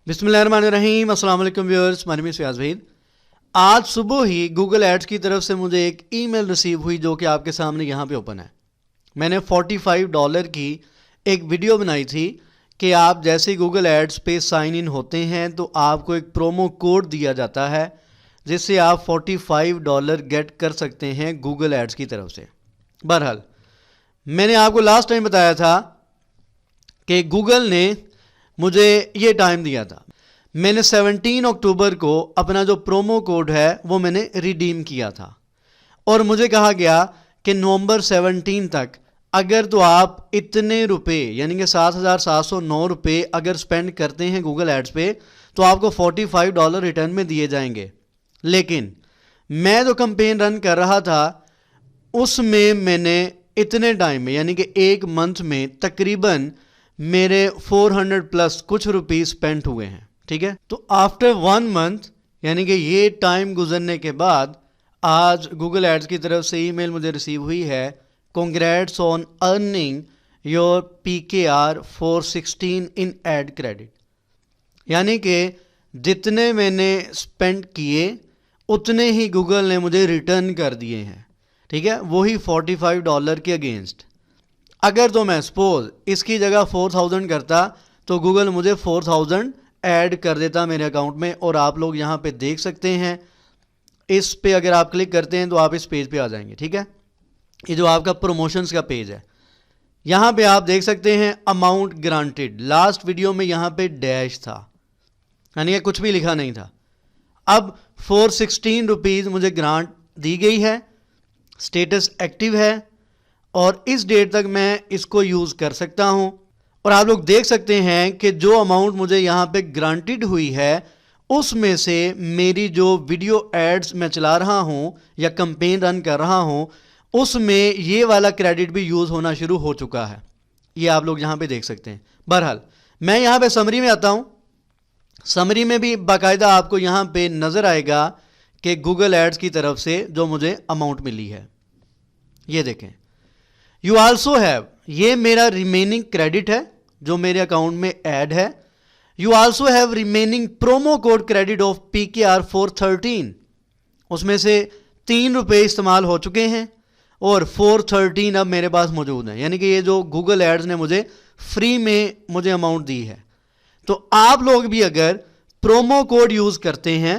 बिस्मिल्लाहिर्रहमानिर्रहीम, अस्सलाम वालेकुम viewers, my name is Fayaz Waheed. आज सुबह ही गूगल एड्स की तरफ से मुझे एक ईमेल रिसीव हुई जो कि आपके सामने यहाँ पे ओपन है। मैंने $45 की एक वीडियो बनाई थी कि आप जैसे ही गूगल एड्स पे साइन इन होते हैं तो आपको एक प्रोमो कोड दिया जाता है जिससे आप $45 गेट कर सकते हैं गूगल एड्स की तरफ से। बहरहाल मैंने आपको लास्ट टाइम बताया था कि गूगल ने मुझे ये टाइम दिया था। मैंने 17 अक्टूबर को अपना जो प्रोमो कोड है वो मैंने रिडीम किया था और मुझे कहा गया कि नवंबर 17 तक अगर तो आप इतने रुपए यानी कि 7,709 रुपये अगर स्पेंड करते हैं गूगल एड्स पे तो आपको $45 रिटर्न में दिए जाएंगे। लेकिन मैं जो कैंपेन रन कर रहा था उसमें मैंने इतने टाइम में यानी कि एक मंथ में तकरीबन मेरे 400 प्लस कुछ रुपीस स्पेंड हुए हैं। ठीक है, तो आफ्टर 1 मंथ यानी कि ये टाइम गुजरने के बाद आज गूगल एड्स की तरफ से ईमेल मुझे रिसीव हुई है, congrats on earning your PKR 416 in ad credit. यानी कि जितने मैंने स्पेंड किए उतने ही गूगल ने मुझे रिटर्न कर दिए हैं। ठीक है, वही $45 के अगेंस्ट। अगर तो मैं सपोज इसकी जगह 4000 करता तो गूगल मुझे 4000 ऐड कर देता मेरे अकाउंट में। और आप लोग यहाँ पे देख सकते हैं, इस पे अगर आप क्लिक करते हैं तो आप इस पेज पे आ जाएंगे। ठीक है, ये जो आपका प्रमोशंस का पेज है, यहाँ पे आप देख सकते हैं अमाउंट ग्रांटेड। लास्ट वीडियो में यहाँ पे डैश था यानी कि कुछ भी लिखा नहीं था। अब 416 रुपीज़ मुझे ग्रांट दी गई है, स्टेटस एक्टिव है और इस डेट तक मैं इसको यूज़ कर सकता हूं। और आप लोग देख सकते हैं कि जो अमाउंट मुझे यहाँ पे ग्रांटेड हुई है उसमें से मेरी जो वीडियो एड्स मैं चला रहा हूं या कैंपेन रन कर रहा हूं उसमें ये वाला क्रेडिट भी यूज़ होना शुरू हो चुका है। ये आप लोग यहाँ पे देख सकते हैं। बहरहाल मैं यहाँ पे समरी में आता हूँ। समरी में भी बाकायदा आपको यहाँ पे नज़र आएगा कि गूगल एड्स की तरफ से जो मुझे अमाउंट मिली है, ये देखें। यू आल्सो हैव, ये मेरा रिमेनिंग क्रेडिट है जो मेरे अकाउंट में ऐड है। You also have remaining promo code credit of PKR 413, उसमें से 3 रुपये इस्तेमाल हो चुके हैं और 413 अब मेरे पास मौजूद है। यानी कि ये जो गूगल एड्स ने मुझे फ्री में मुझे अमाउंट दी है। तो आप लोग भी अगर प्रोमो कोड यूज करते हैं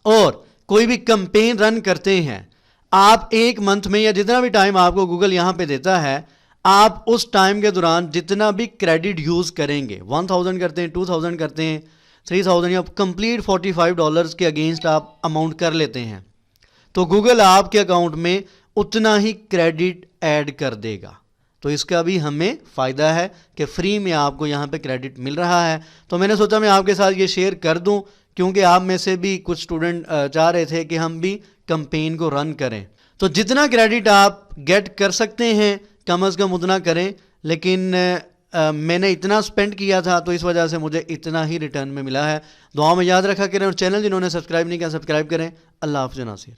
और कोई भी कैंपेन रन करते हैं, आप एक मंथ में या जितना भी टाइम आपको गूगल यहाँ पे देता है, आप उस टाइम के दौरान जितना भी क्रेडिट यूज़ करेंगे, 1000 करते हैं, 2000 करते हैं, 3000 या कंप्लीट $45 के अगेंस्ट आप अमाउंट कर लेते हैं, तो गूगल आपके अकाउंट में उतना ही क्रेडिट ऐड कर देगा। तो इसका भी हमें फ़ायदा है कि फ्री में आपको यहाँ पे क्रेडिट मिल रहा है। तो मैंने सोचा मैं आपके साथ ये शेयर कर दूँ क्योंकि आप में से भी कुछ स्टूडेंट चाह रहे थे कि हम भी कैंपेन को रन करें। तो जितना क्रेडिट आप गेट कर सकते हैं कम अज़ कम उतना करें। लेकिन मैंने इतना स्पेंड किया था तो इस वजह से मुझे इतना ही रिटर्न में मिला है। दुआ में याद रखा करें और चैनल जिन्होंने सब्सक्राइब नहीं किया सब्सक्राइब करें। अल्लाह हाफ़िज़ नासिर।